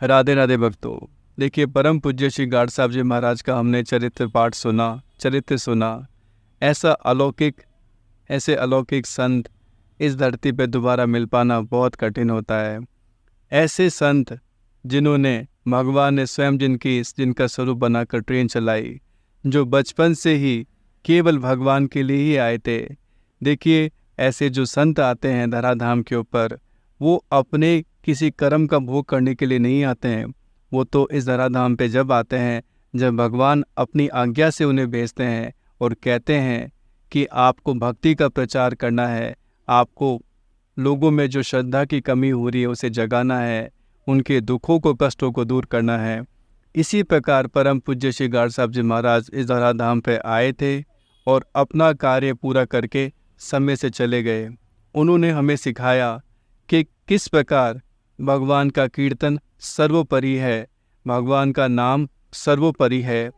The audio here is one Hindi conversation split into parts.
राधे राधे भक्तों। देखिए, परम पूज्य श्री गाड साहब जी महाराज का हमने चरित्र पाठ सुना, चरित्र सुना। ऐसा अलौकिक, ऐसे अलौकिक संत इस धरती पे दोबारा मिल पाना बहुत कठिन होता है। ऐसे संत जिन्होंने, भगवान ने स्वयं जिनका स्वरूप बनाकर ट्रेन चलाई, जो बचपन से ही केवल भगवान के लिए ही आए थे। देखिए, ऐसे जो संत आते हैं धराधाम के ऊपर, वो अपने किसी कर्म का भोग करने के लिए नहीं आते हैं। वो तो इस धराधाम पे जब आते हैं, जब भगवान अपनी आज्ञा से उन्हें भेजते हैं और कहते हैं कि आपको भक्ति का प्रचार करना है, आपको लोगों में जो श्रद्धा की कमी हो रही है उसे जगाना है, उनके दुखों को, कष्टों को दूर करना है। इसी प्रकार परम पूज्य श्री गाड साहब जी महाराज इस धराधाम पे आए थे और अपना कार्य पूरा करके समय से चले गए। उन्होंने हमें सिखाया कि किस प्रकार भगवान का कीर्तन सर्वोपरि है, भगवान का नाम सर्वोपरि है।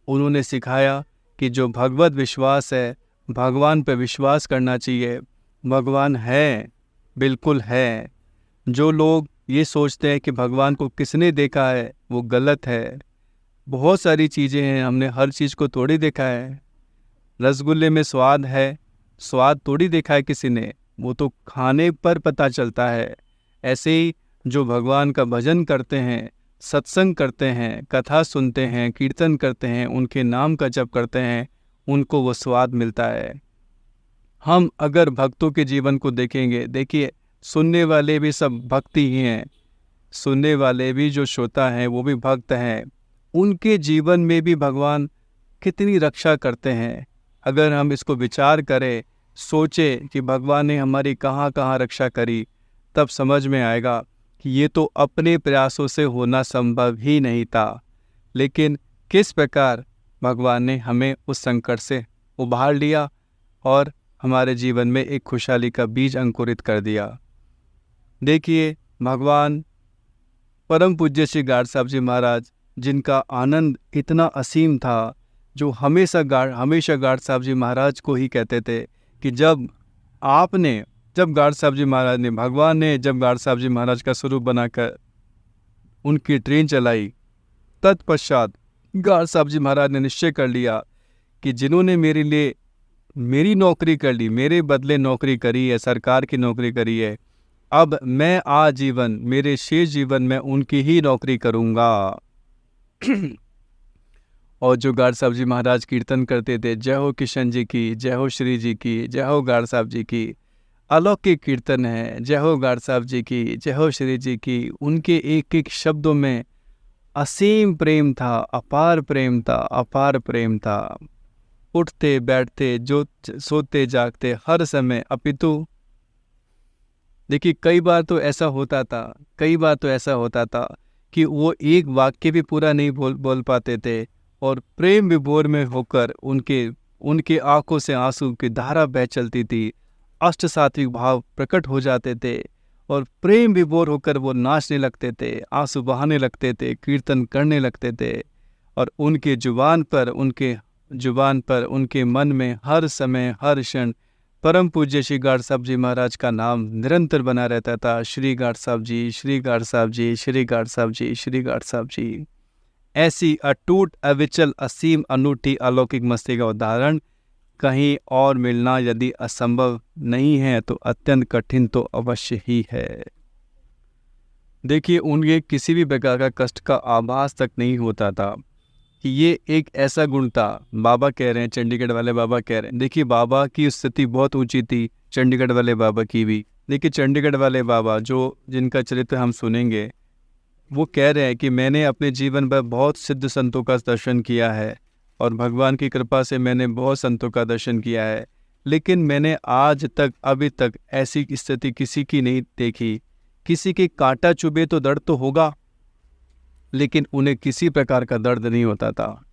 उन्होंने सिखाया कि जो भगवत विश्वास है, भगवान पर विश्वास करना चाहिए। भगवान है, बिल्कुल है। जो लोग ये सोचते हैं कि भगवान को किसने देखा है, वो गलत है। बहुत सारी चीज़ें हैं, हमने हर चीज़ को थोड़ी देखा है। रसगुल्ले में स्वाद है, स्वाद थोड़ी देखा है किसी ने, वो तो खाने पर पता चलता है। ऐसे ही जो भगवान का भजन करते हैं, सत्संग करते हैं, कथा सुनते हैं, कीर्तन करते हैं, उनके नाम का जप करते हैं, उनको वो स्वाद मिलता है। हम अगर भक्तों के जीवन को देखेंगे, देखिए, सुनने वाले भी सब भक्ति ही हैं। सुनने वाले भी जो श्रोता हैं वो भी भक्त हैं। उनके जीवन में भी भगवान कितनी रक्षा करते हैं। अगर हम इसको विचार करें, सोचें कि भगवान ने हमारी कहाँ कहाँ रक्षा करी, तब समझ में आएगा कि ये तो अपने प्रयासों से होना संभव ही नहीं था। लेकिन किस प्रकार भगवान ने हमें उस संकट से उबार लिया और हमारे जीवन में एक खुशहाली का बीज अंकुरित कर दिया। देखिए, भगवान परम पूज्य श्री गाड साहब जी महाराज, जिनका आनंद इतना असीम था, जो हमेशा गाड साहब जी महाराज को ही कहते थे कि जब गाड साहब जी महाराज ने, भगवान ने जब गाड साहब जी महाराज का स्वरूप बनाकर उनकी ट्रेन चलाई, तत्पश्चात गाड साहब जी महाराज ने निश्चय कर लिया कि जिन्होंने मेरे लिए मेरी नौकरी कर ली, मेरे बदले नौकरी करी है, सरकार की नौकरी करी है, अब मैं आजीवन, मेरे शेष जीवन में उनकी ही नौकरी करूँगा। और जो गाड साहब जी महाराज कीर्तन करते थे, जय हो किशन जी की, जय हो श्री जी की, जय हो गाड साहब जी की, अलौकिक कीर्तन है। जय हो गाड साहब जी की, जय हो श्री जी की। उनके एक एक शब्दों में असीम प्रेम था, अपार प्रेम था, अपार प्रेम था। उठते बैठते, जो सोते जागते, हर समय अपितु। देखिए, कई बार तो ऐसा होता था कि वो एक वाक्य भी पूरा नहीं बोल पाते थे और प्रेम विभोर में होकर उनके आंखों से आंसू की धारा बह चलती थी। अष्ट सात्विक भाव प्रकट हो जाते थे और प्रेम विभोर होकर वो नाचने लगते थे, आंसू बहाने लगते थे, कीर्तन करने लगते थे। और उनके जुबान पर, उनके मन में हर समय, हर क्षण परम पूज्य श्री गाड साहब जी महाराज का नाम निरंतर बना रहता था। श्री गाड साहब जी, श्री गाड साहब जी, श्री गाड साहब जी, श्री गाड साहब जी। ऐसी अटूट, अविचल, असीम, अनूठी, अलौकिक मस्ती का उदाहरण कहीं और मिलना यदि असंभव नहीं है तो अत्यंत कठिन तो अवश्य ही है। देखिए, उनके किसी भी प्रकार का कष्ट का आभास तक नहीं होता था कि ये एक ऐसा गुण था। बाबा कह रहे हैं, चंडीगढ़ वाले बाबा कह रहे हैं। देखिए, बाबा की स्थिति बहुत ऊंची थी, चंडीगढ़ वाले बाबा की भी। देखिए, चंडीगढ़ वाले बाबा जिनका चरित्र हम सुनेंगे, वो कह रहे हैं कि मैंने अपने जीवन भर बहुत सिद्ध संतों का दर्शन किया है और भगवान की कृपा से मैंने बहुत संतों का दर्शन किया है, लेकिन मैंने आज तक, अभी तक ऐसी स्थिति किसी की नहीं देखी। किसी के कांटा चुभे तो दर्द तो होगा, लेकिन उन्हें किसी प्रकार का दर्द नहीं होता था।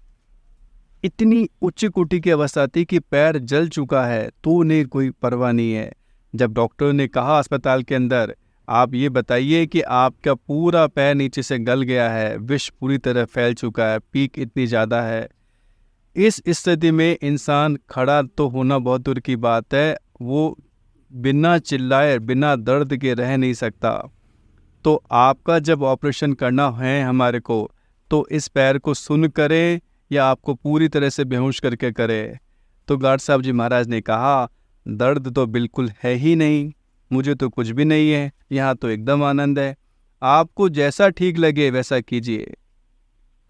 इतनी उच्च कोटि की अवस्था थी कि पैर जल चुका है तो उन्हें कोई परवाह नहीं है। जब डॉक्टर ने कहा अस्पताल के अंदर, आप ये बताइए कि आपका पूरा पैर नीचे से गल गया है, विष पूरी तरह फैल चुका है, पीक इतनी ज़्यादा है, इस स्थिति में इंसान खड़ा तो होना बहुत दूर की बात है, वो बिना चिल्लाए, बिना दर्द के रह नहीं सकता। तो आपका जब ऑपरेशन करना है हमारे को, तो इस पैर को सुन करें या आपको पूरी तरह से बेहोश करके करें? तो गार्ड साहब जी महाराज ने कहा, दर्द तो बिल्कुल है ही नहीं, मुझे तो कुछ भी नहीं है, यहाँ तो एकदम आनंद है, आपको जैसा ठीक लगे वैसा कीजिए।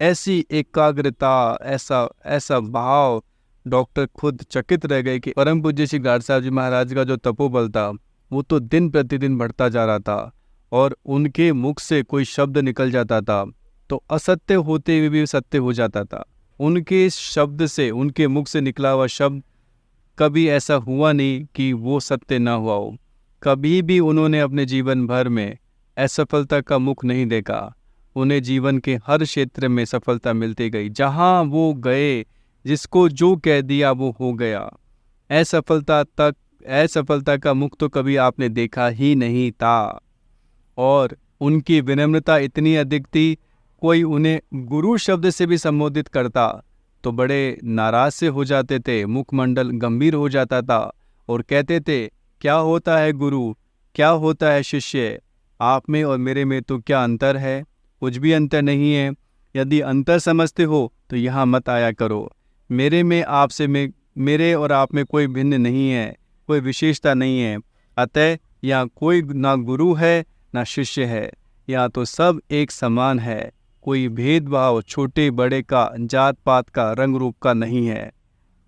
ऐसी एकाग्रता, ऐसा ऐसा भाव, डॉक्टर खुद चकित रह गए कि परम पूज्य श्री गार्ड साहब जी महाराज का जो तपोबल था वो तो दिन प्रतिदिन बढ़ता जा रहा था, और उनके मुख से कोई शब्द निकल जाता था तो असत्य होते हुए भी सत्य हो जाता था। उनके शब्द से, उनके मुख से निकला हुआ शब्द कभी ऐसा हुआ नहीं कि वो सत्य ना हुआ हो। कभी भी उन्होंने अपने जीवन भर में असफलता का मुख नहीं देखा। उन्हें जीवन के हर क्षेत्र में सफलता मिलती गई। जहाँ वो गए, जिसको जो कह दिया वो हो गया। असफलता का मुख तो कभी आपने देखा ही नहीं था। और उनकी विनम्रता इतनी अधिक थी, कोई उन्हें गुरु शब्द से भी संबोधित करता तो बड़े नाराज से हो जाते थे, मुखमंडल गंभीर हो जाता था और कहते थे, क्या होता है गुरु, क्या होता है शिष्य, आप में और मेरे में तो क्या अंतर है? कुछ भी अंतर नहीं है। यदि अंतर समझते हो तो यहाँ मत आया करो। मेरे में आपसे में, मेरे और आप में कोई भिन्न नहीं है, कोई विशेषता नहीं है। अतः यहाँ कोई ना गुरु है ना शिष्य है, यहाँ तो सब एक समान है। कोई भेदभाव छोटे बड़े का, जात पात का, रंग रूप का नहीं है।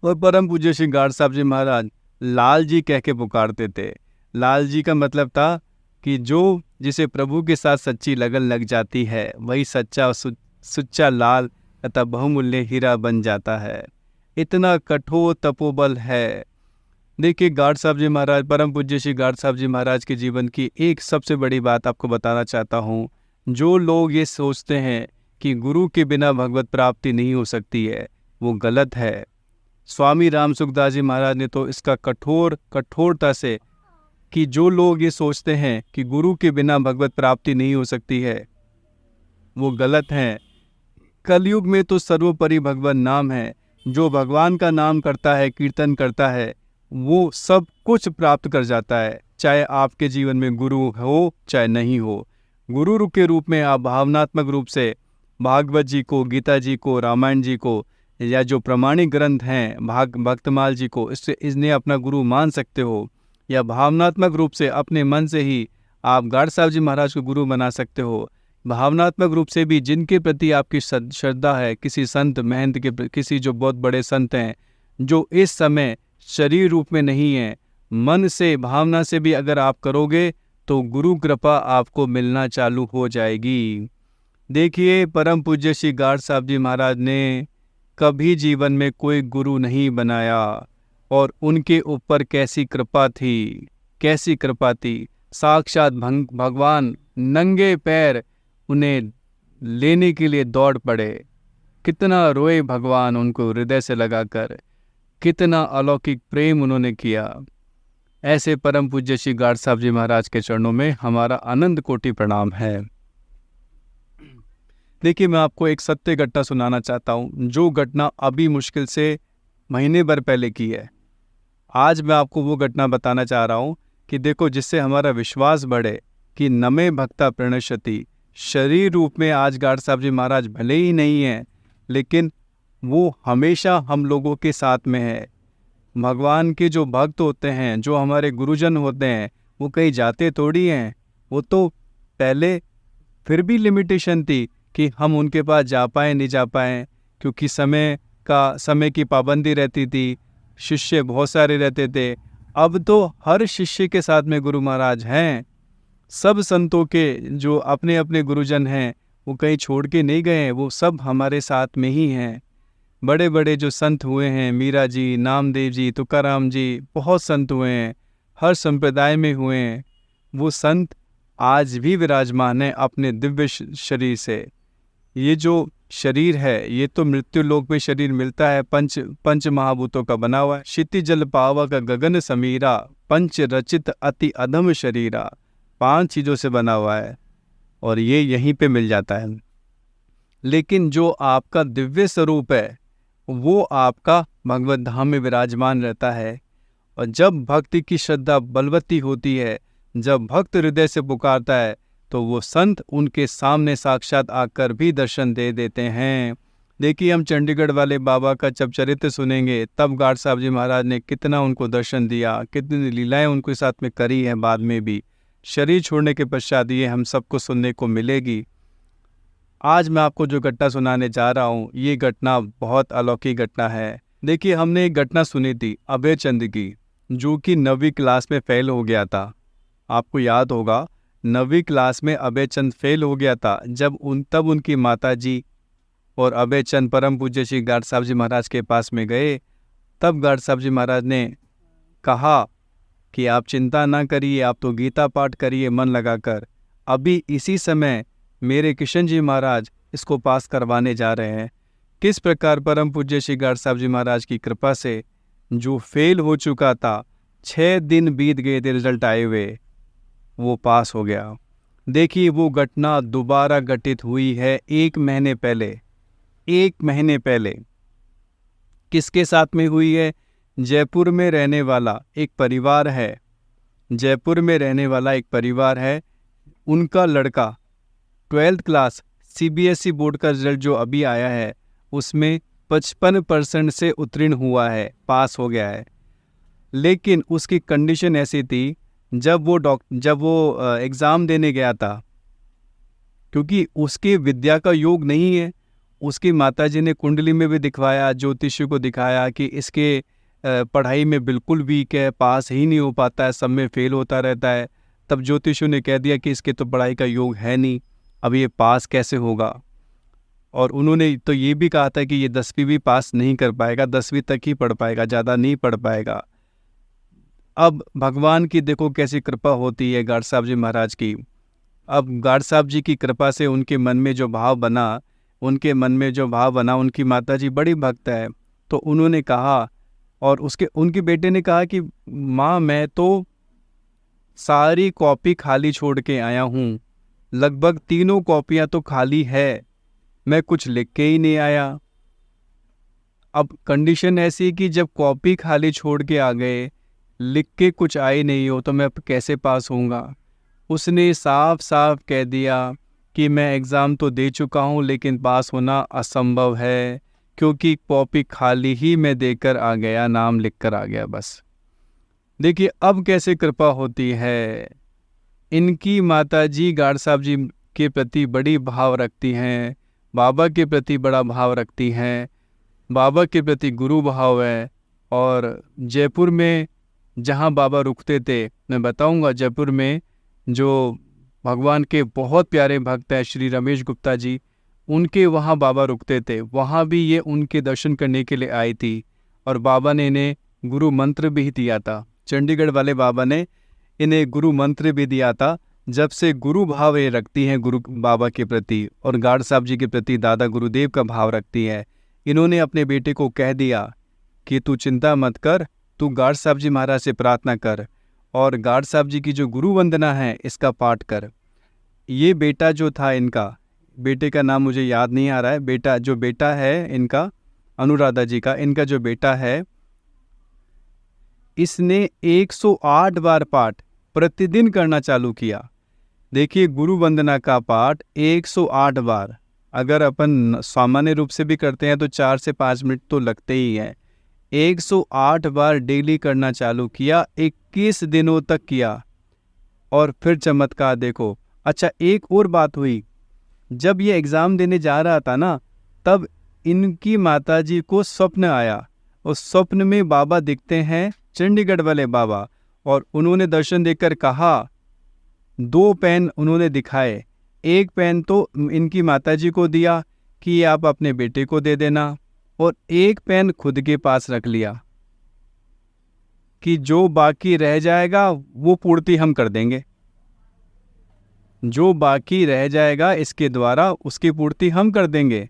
और परम पूज्य श्री गार्ड साहब जी महाराज लाल जी कह के पुकारते थे। लाल जी का मतलब था कि जो जिसे प्रभु के साथ सच्ची लगन लग जाती है वही सच्चा सुच्चा लाल तथा बहुमूल्य हीरा बन जाता है। इतना कठोर तपोबल है। देखिए गार्ड साहब जी महाराज, परम पूज्य श्री गार्ड साहब जी महाराज के जीवन की एक सबसे बड़ी बात आपको बताना चाहता हूँ। जो लोग ये सोचते हैं कि गुरु के बिना भगवत प्राप्ति नहीं हो सकती है, वो गलत है। स्वामी राम सुखदास जी महाराज ने तो इसका कठोरता से कि जो लोग ये सोचते हैं कि गुरु के बिना भगवत प्राप्ति नहीं हो सकती है, वो गलत हैं। कलयुग में तो सर्वोपरि भगवान नाम है। जो भगवान का नाम करता है, कीर्तन करता है, वो सब कुछ प्राप्त कर जाता है, चाहे आपके जीवन में गुरु हो चाहे नहीं हो। गुरु के रूप में आप भावनात्मक रूप से भागवत जी को, गीता जी को, रामायण जी को, या जो प्रमाणिक ग्रंथ हैं भक्तमाल जी को, इससे इन्हें अपना गुरु मान सकते हो। या भावनात्मक रूप से अपने मन से ही आप गार्ड साहब जी महाराज को गुरु बना सकते हो। भावनात्मक रूप से भी जिनके प्रति आपकी श्रद्धा है, किसी संत महंत के, किसी जो बहुत बड़े संत हैं जो इस समय शरीर रूप में नहीं है, मन से भावना से भी अगर आप करोगे तो गुरु कृपा आपको मिलना चालू हो जाएगी। देखिए परम पूज्य श्री गार्ड साहब जी महाराज ने कभी जीवन में कोई गुरु नहीं बनाया, और उनके ऊपर कैसी कृपा थी, कैसी कृपा थी। साक्षात भगवान नंगे पैर उन्हें लेने के लिए दौड़ पड़े। कितना रोए भगवान उनको हृदय से लगाकर, कितना अलौकिक प्रेम उन्होंने किया। ऐसे परम पूज्य श्री गार्ड साहब जी महाराज के चरणों में हमारा अनंत कोटि प्रणाम है। देखिए मैं आपको एक सत्य घटना सुनाना चाहता हूँ, जो घटना अभी मुश्किल से महीने भर पहले की है। आज मैं आपको वो घटना बताना चाह रहा हूँ कि देखो, जिससे हमारा विश्वास बढ़े कि नमे भक्ता प्रणश्यति। शरीर रूप में आज गार्ड साहब जी महाराज भले ही नहीं हैं, लेकिन वो हमेशा हम लोगों के साथ में है। भगवान के जो भक्त होते हैं, जो हमारे गुरुजन होते हैं, वो कहीं जाते थोड़ी हैं। वो तो पहले फिर भी लिमिटेशन थी कि हम उनके पास जा पाएँ नहीं जा पाएँ, क्योंकि समय की पाबंदी रहती थी, शिष्य बहुत सारे रहते थे। अब तो हर शिष्य के साथ में गुरु महाराज हैं। सब संतों के जो अपने अपने गुरुजन हैं वो कहीं छोड़ के नहीं गए हैं, वो सब हमारे साथ में ही हैं। बड़े बड़े जो संत हुए हैं, मीरा जी, नामदेव जी, तुकाराम जी, बहुत संत हुए हैं, हर संप्रदाय में हुए हैं। वो संत आज भी विराजमान हैं अपने दिव्य शरीर से। ये जो शरीर है ये तो मृत्यु लोक में शरीर मिलता है, पंच महाभूतों का बना हुआ है। क्षिति जल पावक गगन समीरा, पंच रचित अति अधम शरीरा। 5 चीज़ों से बना हुआ है और ये यहीं पे मिल जाता है। लेकिन जो आपका दिव्य स्वरूप है वो आपका भगवत धाम में विराजमान रहता है। और जब भक्ति की श्रद्धा बलवती होती है, जब भक्त हृदय से पुकारता है, तो वो संत उनके सामने साक्षात आकर भी दर्शन दे देते हैं। देखिए, हम चंडीगढ़ वाले बाबा का जब चरित्र सुनेंगे तब गाड साहब जी महाराज ने कितना उनको दर्शन दिया, कितनी लीलाएं उनके साथ में करी हैं। बाद में भी शरीर छोड़ने के पश्चात ये हम सबको सुनने को मिलेगी। आज मैं आपको जो घटना सुनाने जा रहा हूँ, ये घटना बहुत अलौकिक घटना है। देखिए, हमने एक घटना सुनी थी अभय चंद की, जो कि 9वीं क्लास में फेल हो गया था। आपको याद होगा, 9वीं क्लास में अभय चंद फेल हो गया था। तब उनकी माता जी और अभय चंद परम पूज्य श्री गाड साहब जी महाराज के पास में गए। तब गाड साहब जी महाराज ने कहा कि आप चिंता ना करिए, आप तो गीता पाठ करिए मन लगाकर। अभी इसी समय मेरे किशन जी महाराज इसको पास करवाने जा रहे हैं। किस प्रकार परम पूज्य श्री गाड साहब जी महाराज की कृपा से जो फेल हो चुका था, 6 दिन बीत गए थे रिजल्ट आए हुए, वो पास हो गया। देखिए, वो घटना दोबारा घटित हुई है 1 महीने पहले। 1 महीने पहले किसके साथ में हुई है? जयपुर में रहने वाला एक परिवार है। जयपुर में रहने वाला एक परिवार है। उनका लड़का 12th क्लास CBSE बोर्ड का रिजल्ट जो अभी आया है उसमें 55% से उत्तीर्ण हुआ है, पास हो गया है। लेकिन उसकी कंडीशन ऐसी थी, जब वो एग्ज़ाम देने गया था, क्योंकि उसकी विद्या का योग नहीं है। उसकी माताजी ने कुंडली में भी दिखवाया, ज्योतिषी को दिखाया कि इसके पढ़ाई में बिल्कुल वीक है, पास ही नहीं हो पाता है, सब में फेल होता रहता है। तब ज्योतिषियों ने कह दिया कि इसके तो पढ़ाई का योग है नहीं, अब ये पास कैसे होगा। और उन्होंने तो ये भी कहा था कि ये 10वीं भी पास नहीं कर पाएगा, 10वीं तक ही पढ़ पाएगा, ज़्यादा नहीं पढ़ पाएगा। अब भगवान की देखो कैसी कृपा होती है गाड साहब जी महाराज की। अब गाड साहब जी की कृपा से उनके मन में जो भाव बना, उनकी माताजी बड़ी भक्त है, तो उन्होंने कहा, और उनके बेटे ने कहा कि माँ, मैं तो सारी कॉपी खाली छोड़ के आया हूँ, लगभग 3 कॉपियाँ तो खाली है, मैं कुछ लिख के ही नहीं आया। अब कंडीशन ऐसी कि जब कॉपी खाली छोड़ के आ गए, लिख के कुछ आए नहीं हो, तो मैं कैसे पास होऊंगा। उसने साफ साफ कह दिया कि मैं एग्ज़ाम तो दे चुका हूँ, लेकिन पास होना असंभव है, क्योंकि कॉपी खाली ही मैं देकर आ गया, नाम लिख कर आ गया बस। देखिए, अब कैसे कृपा होती है। इनकी माताजी गाड साहब जी के प्रति बड़ी भाव रखती हैं, बाबा के प्रति बड़ा भाव रखती हैं, बाबा के प्रति गुरु भाव है। और जयपुर में जहाँ बाबा रुकते थे, मैं बताऊंगा, जयपुर में जो भगवान के बहुत प्यारे भक्त हैं श्री रमेश गुप्ता जी, उनके वहाँ बाबा रुकते थे। वहाँ भी ये उनके दर्शन करने के लिए आई थी, और बाबा ने इन्हें गुरु मंत्र भी दिया था। चंडीगढ़ वाले बाबा ने इन्हें गुरु मंत्र भी दिया था। जब से गुरु भाव ये रखती हैं गुरु बाबा के प्रति, और गाड साहब जी के प्रति दादा गुरुदेव का भाव रखती है। इन्होंने अपने बेटे को कह दिया कि तू चिंता मत कर, तू गाड साहब जी महाराज से प्रार्थना कर, और गाड साहब जी की जो गुरु वंदना है इसका पाठ कर। ये बेटा जो था इनका, बेटे का नाम मुझे याद नहीं आ रहा है, जो बेटा है इनका, अनुराधा जी का, इनका जो बेटा है, इसने 108 बार पाठ प्रतिदिन करना चालू किया। देखिए, गुरु वंदना का पाठ 108 बार, अगर अपन सामान्य रूप से भी करते हैं तो 4 से 5 मिनट तो लगते ही हैं। 108 बार डेली करना चालू किया, 21 दिनों तक किया, और फिर चमत्कार देखो। अच्छा, एक और बात हुई, जब ये एग्ज़ाम देने जा रहा था ना, तब इनकी माताजी को स्वप्न आया। उस स्वप्न में बाबा दिखते हैं, चंडीगढ़ वाले बाबा, और उन्होंने दर्शन देकर कहा, 2 पेन उन्होंने दिखाए। एक पेन तो इनकी माताजी को दिया कि आप अपने बेटे को दे देना, और एक पेन खुद के पास रख लिया कि जो बाकी रह जाएगा वो पूर्ति हम कर देंगे, जो बाकी रह जाएगा इसके द्वारा उसकी पूर्ति हम कर देंगे।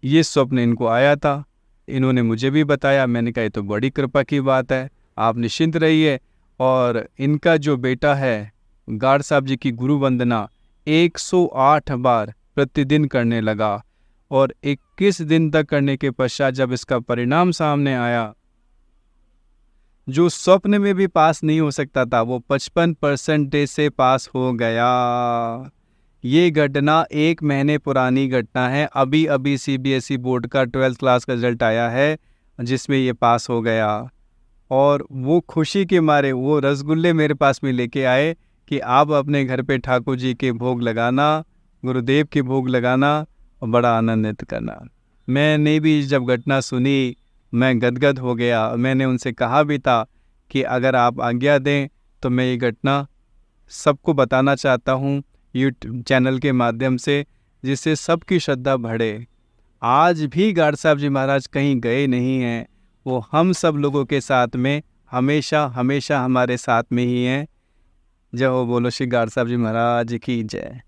ये स्वप्न इनको आया था, इन्होंने मुझे भी बताया। मैंने कहा ये तो बड़ी कृपा की बात है, आप निश्चिंत रहिए। और इनका जो बेटा है, गाड साहब जी की गुरु वंदना 108 बार प्रतिदिन करने लगा, और 21 दिन तक करने के पश्चात जब इसका परिणाम सामने आया, जो स्वप्न में भी पास नहीं हो सकता था, वो 55% से पास हो गया। ये घटना 1 महीने पुरानी घटना है। अभी अभी सीबीएसई बोर्ड का 12th क्लास का रिजल्ट आया है जिसमें ये पास हो गया। और वो खुशी के मारे वो रसगुल्ले मेरे पास में लेके आए कि आप अपने घर पे ठाकुर जी के भोग लगाना, गुरुदेव के भोग लगाना और बड़ा आनंदित करना। मैंने भी जब घटना सुनी मैं गदगद हो गया। मैंने उनसे कहा भी था कि अगर आप आज्ञा दें तो मैं ये घटना सबको बताना चाहता हूँ यूट्यूब चैनल के माध्यम से, जिससे सबकी श्रद्धा बढ़े। आज भी गाड साहब जी महाराज कहीं गए नहीं हैं, वो हम सब लोगों के साथ में हमेशा हमेशा हमारे साथ में ही हैं। जय हो, बोलो श्री गाड साहब जी महाराज की जय।